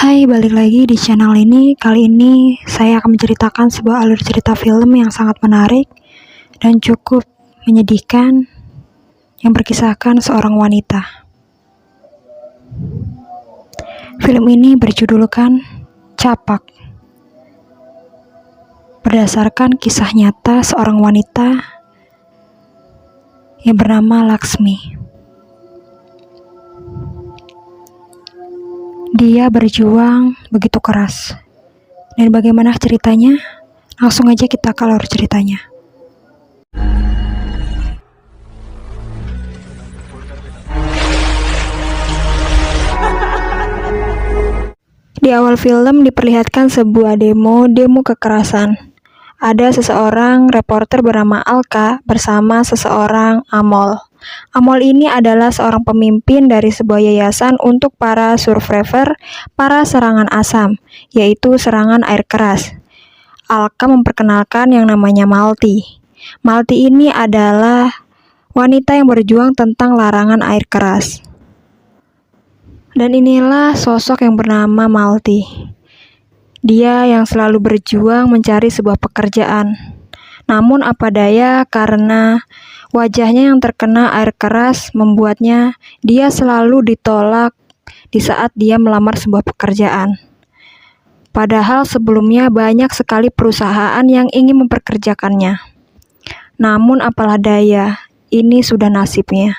Hai, balik lagi di channel ini. Kali ini saya akan menceritakan sebuah alur cerita film yang sangat menarik dan cukup menyedihkan yang berkisahkan seorang wanita. Film ini berjudulkan Capak. Berdasarkan kisah nyata seorang wanita yang bernama Laksmi. Dia berjuang begitu keras. Dan bagaimana ceritanya? Langsung aja kita ke alur ceritanya. Di awal film diperlihatkan sebuah demo kekerasan. Ada seseorang reporter bernama Alka bersama seseorang Amol. Amol ini adalah seorang pemimpin dari sebuah yayasan untuk para survivor para serangan asam, yaitu serangan air keras. Alka memperkenalkan yang namanya Malti. Malti ini adalah wanita yang berjuang tentang larangan air keras. Dan inilah sosok yang bernama Malti. Dia yang selalu berjuang mencari sebuah pekerjaan. Namun apa daya, karena wajahnya yang terkena air keras membuatnya dia selalu ditolak di saat dia melamar sebuah pekerjaan. Padahal sebelumnya banyak sekali perusahaan yang ingin memperkerjakannya. Namun apalah daya, ini sudah nasibnya.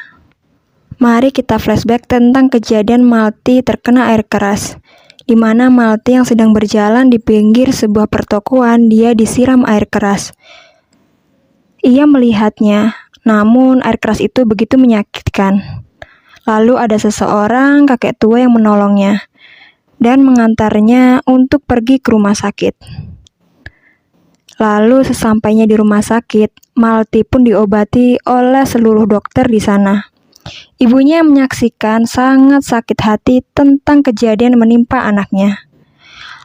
Mari kita flashback tentang kejadian Malti terkena air keras, di mana Malti yang sedang berjalan di pinggir sebuah pertokoan, dia disiram air keras. Ia melihatnya, namun air keras itu begitu menyakitkan. Lalu ada seseorang kakek tua yang menolongnya dan mengantarnya untuk pergi ke rumah sakit. Lalu sesampainya di rumah sakit, Malti pun diobati oleh seluruh dokter di sana. Ibunya menyaksikan sangat sakit hati tentang kejadian menimpa anaknya.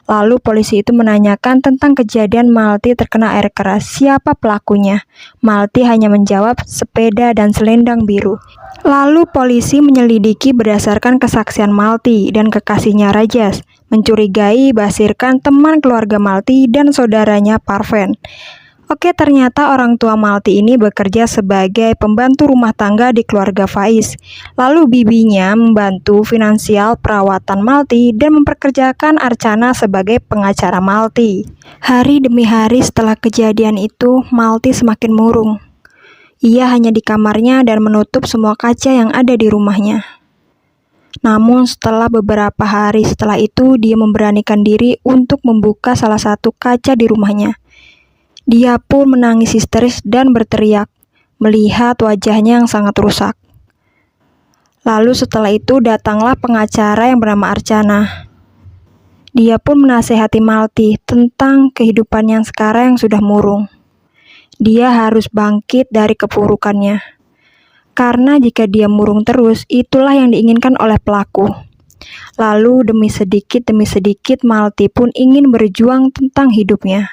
Lalu polisi itu menanyakan tentang kejadian Malti terkena air keras. Siapa pelakunya? Malti hanya menjawab sepeda dan selendang biru. Lalu polisi menyelidiki berdasarkan kesaksian Malti dan kekasihnya Rajas. Mencurigai Basirkan teman keluarga Malti dan saudaranya Parven. Oke, ternyata orang tua Malti ini bekerja sebagai pembantu rumah tangga di keluarga Faiz. Lalu bibinya membantu finansial perawatan Malti dan memperkerjakan Archana sebagai pengacara Malti. Hari demi hari setelah kejadian itu, Malti semakin murung. Ia hanya di kamarnya dan menutup semua kaca yang ada di rumahnya. Namun setelah beberapa hari setelah itu, dia memberanikan diri untuk membuka salah satu kaca di rumahnya. Dia pun menangis histeris dan berteriak, melihat wajahnya yang sangat rusak. Lalu setelah itu datanglah pengacara yang bernama Archana. Dia pun menasehati Malti tentang kehidupan yang sekarang yang sudah murung. Dia harus bangkit dari kepurukannya. Karena jika dia murung terus, itulah yang diinginkan oleh pelaku. Lalu demi sedikit Malti pun ingin berjuang tentang hidupnya.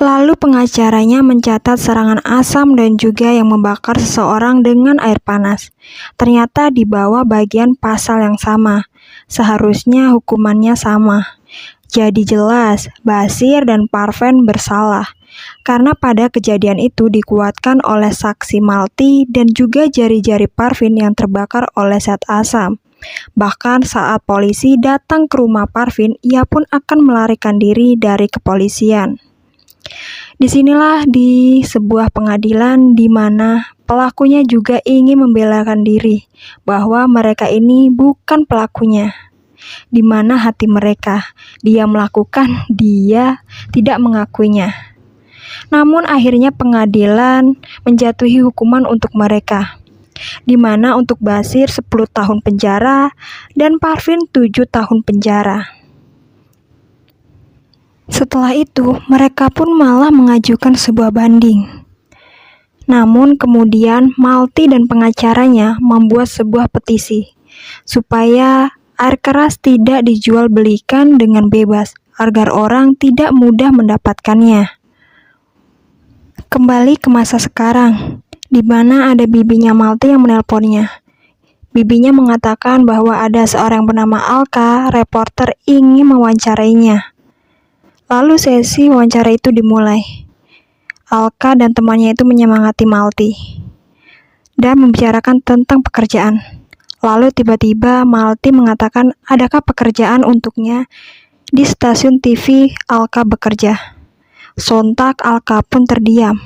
Lalu pengacaranya mencatat serangan asam dan juga yang membakar seseorang dengan air panas. Ternyata di bawah bagian pasal yang sama. Seharusnya hukumannya sama. Jadi jelas Basir dan Parven bersalah. Karena pada kejadian itu dikuatkan oleh saksi Malti dan juga jari-jari Parvin yang terbakar oleh zat asam. Bahkan saat polisi datang ke rumah Parvin, ia pun akan melarikan diri dari kepolisian. Disinilah di sebuah pengadilan di mana pelakunya juga ingin membelakan diri bahwa mereka ini bukan pelakunya. Di mana hati mereka, dia melakukan, dia tidak mengakuinya. Namun akhirnya pengadilan menjatuhi hukuman untuk mereka. Di mana untuk Basir 10 tahun penjara dan Parvin 7 tahun penjara. Setelah itu, mereka pun malah mengajukan sebuah banding. Namun kemudian Malti dan pengacaranya membuat sebuah petisi supaya air keras tidak dijual belikan dengan bebas agar orang tidak mudah mendapatkannya. Kembali ke masa sekarang, di mana ada bibinya Malti yang menelponnya. Bibinya mengatakan bahwa ada seorang bernama Alka, reporter ingin mewawancarainya. Lalu sesi wawancara itu dimulai. Alka dan temannya itu menyemangati Malti dan membicarakan tentang pekerjaan. Lalu tiba-tiba Malti mengatakan adakah pekerjaan untuknya di stasiun TV Alka bekerja. Sontak Alka pun terdiam.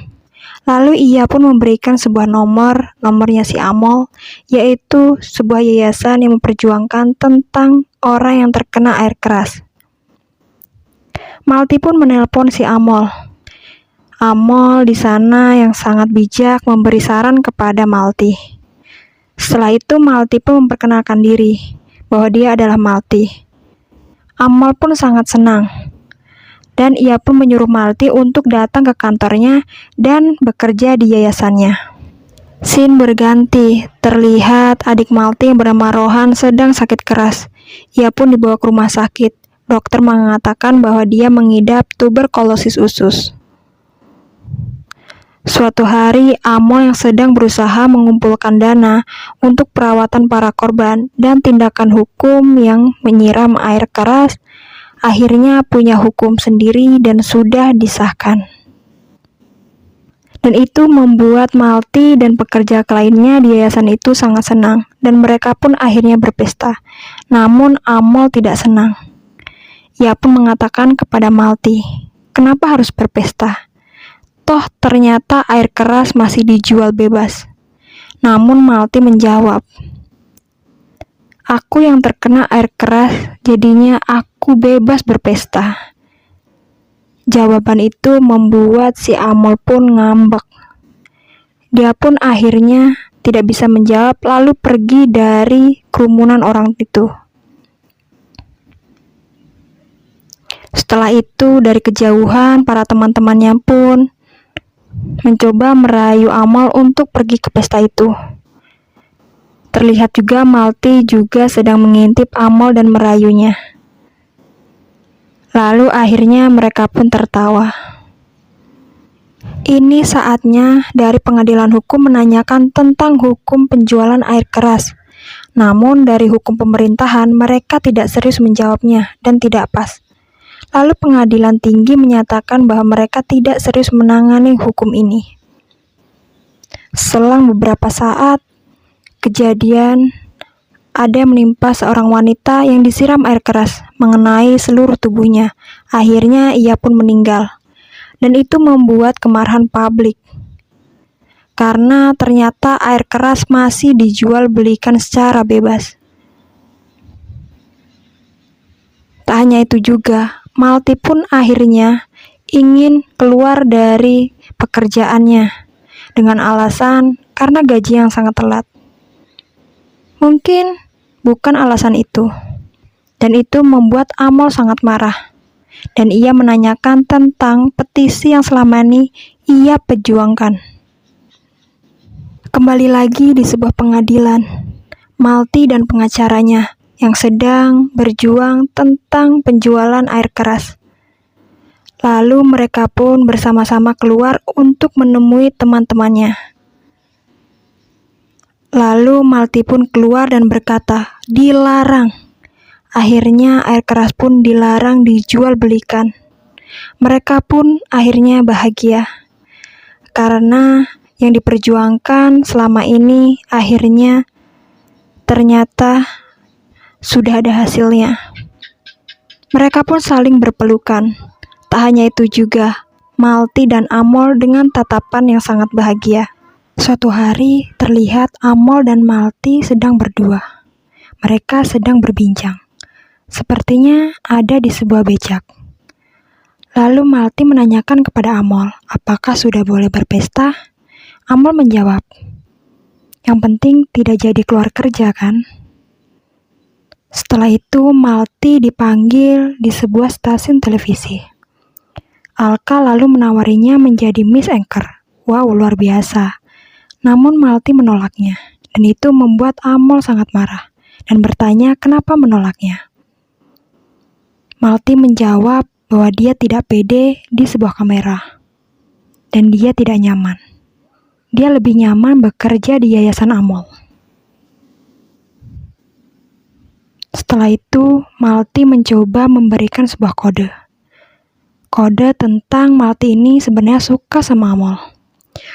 Lalu ia pun memberikan sebuah nomornya si Amol, yaitu sebuah yayasan yang memperjuangkan tentang orang yang terkena air keras. Malti pun menelpon si Amol. Amol di sana yang sangat bijak memberi saran kepada Malti. Setelah itu Malti pun memperkenalkan diri bahwa dia adalah Malti. Amol pun sangat senang. Dan ia pun menyuruh Malti untuk datang ke kantornya dan bekerja di yayasannya. Scene berganti, terlihat adik Malti yang bernama Rohan sedang sakit keras. Ia pun dibawa ke rumah sakit. Dokter mengatakan bahwa dia mengidap tuberkulosis usus. Suatu hari, Amol yang sedang berusaha mengumpulkan dana untuk perawatan para korban dan tindakan hukum yang menyiram air keras, akhirnya punya hukum sendiri dan sudah disahkan. Dan itu membuat Malti dan pekerja lainnya di yayasan itu sangat senang, dan mereka pun akhirnya berpesta. Namun Amol tidak senang. Ia pun mengatakan kepada Malti, kenapa harus berpesta? Toh ternyata air keras masih dijual bebas. Namun Malti menjawab, aku yang terkena air keras, jadinya aku bebas berpesta. Jawaban itu membuat si Amol pun ngambek. Dia pun akhirnya tidak bisa menjawab lalu pergi dari kerumunan orang itu. Setelah itu dari kejauhan para teman-temannya pun mencoba merayu Amol untuk pergi ke pesta itu. Terlihat juga Malti juga sedang mengintip Amol dan merayunya. Lalu akhirnya mereka pun tertawa. Ini saatnya dari pengadilan hukum menanyakan tentang hukum penjualan air keras. Namun dari hukum pemerintahan mereka tidak serius menjawabnya dan tidak pas. Lalu pengadilan tinggi menyatakan bahwa mereka tidak serius menangani hukum ini. Selang beberapa saat, kejadian ada yang menimpa seorang wanita yang disiram air keras mengenai seluruh tubuhnya. Akhirnya ia pun meninggal. Dan itu membuat kemarahan publik. Karena ternyata air keras masih dijual belikan secara bebas. Tak hanya itu juga, Malti pun akhirnya ingin keluar dari pekerjaannya dengan alasan karena gaji yang sangat telat. Mungkin bukan alasan itu. Dan itu membuat Amol sangat marah. Dan ia menanyakan tentang petisi yang selama ini ia perjuangkan. Kembali lagi di sebuah pengadilan, Malti dan pengacaranya yang sedang berjuang tentang penjualan air keras. Lalu mereka pun bersama-sama keluar untuk menemui teman-temannya. Lalu Malti pun keluar dan berkata, dilarang. Akhirnya air keras pun dilarang dijual belikan. Mereka pun akhirnya bahagia. Karena yang diperjuangkan selama ini akhirnya ternyata sudah ada hasilnya. Mereka pun saling berpelukan. Tak hanya itu juga, Malti dan Amol dengan tatapan yang sangat bahagia. Suatu hari terlihat Amol dan Malti sedang berdua. Mereka sedang berbincang. Sepertinya ada di sebuah becak. Lalu Malti menanyakan kepada Amol, apakah sudah boleh berpesta? Amol menjawab, yang penting tidak jadi keluar kerja kan? Setelah itu Malti dipanggil di sebuah stasiun televisi. Alka lalu menawarinya menjadi Miss Anchor. Wow, luar biasa. Namun Malti menolaknya. Dan itu membuat Amol sangat marah dan bertanya kenapa menolaknya. Malti menjawab bahwa dia tidak pede di sebuah kamera. Dan dia tidak nyaman. Dia lebih nyaman bekerja di Yayasan Amol. Setelah itu, Malti mencoba memberikan sebuah kode. Kode tentang Malti ini sebenarnya suka sama Amol.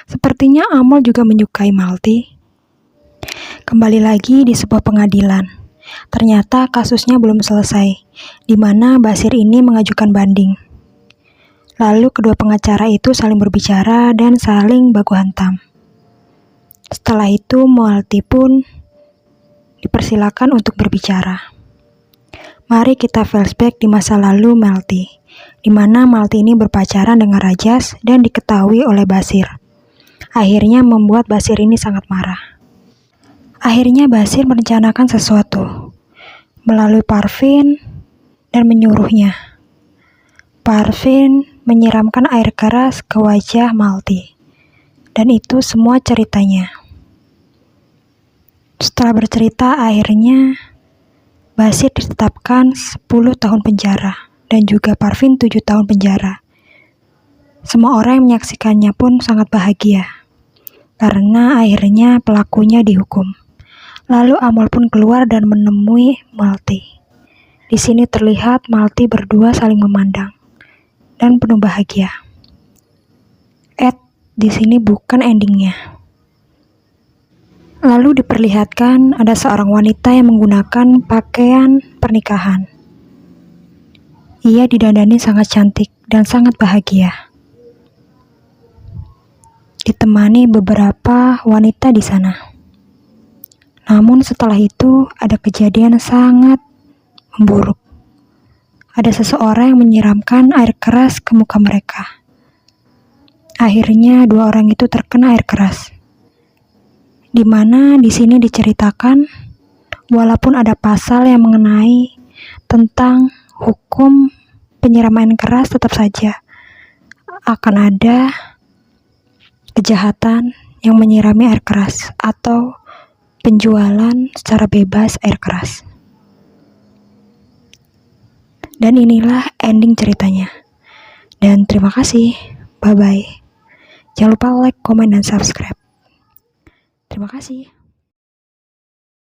Sepertinya Amol juga menyukai Malti. Kembali lagi di sebuah pengadilan. Ternyata kasusnya belum selesai, di mana Basir ini mengajukan banding. Lalu kedua pengacara itu saling berbicara dan saling baku hantam. Setelah itu Malti pun dipersilakan untuk berbicara. Mari kita flashback di masa lalu Malti, di mana Malti ini berpacaran dengan Rajas dan diketahui oleh Basir. Akhirnya membuat Basir ini sangat marah. Akhirnya Basir merencanakan sesuatu melalui Parvin dan menyuruhnya. Parvin menyiramkan air keras ke wajah Malti. Dan itu semua ceritanya. Setelah bercerita, akhirnya Basir ditetapkan 10 tahun penjara dan juga Parvin 7 tahun penjara. Semua orang yang menyaksikannya pun sangat bahagia karena akhirnya pelakunya dihukum. Lalu Amol pun keluar dan menemui Malti. Di sini terlihat Malti berdua saling memandang dan penuh bahagia. Di sini bukan endingnya. Lalu diperlihatkan ada seorang wanita yang menggunakan pakaian pernikahan. Ia didandani sangat cantik dan sangat bahagia. Ditemani beberapa wanita di sana. Namun setelah itu ada kejadian sangat memburuk. Ada seseorang yang menyiramkan air keras ke muka mereka. Akhirnya dua orang itu terkena air keras. Di mana di sini diceritakan walaupun ada pasal yang mengenai tentang hukum penyiraman keras, tetap saja akan ada kejahatan yang menyirami air keras atau penjualan secara bebas air keras. Dan inilah ending ceritanya. Dan terima kasih. Bye-bye. Jangan lupa like, komen, dan subscribe. Terima kasih.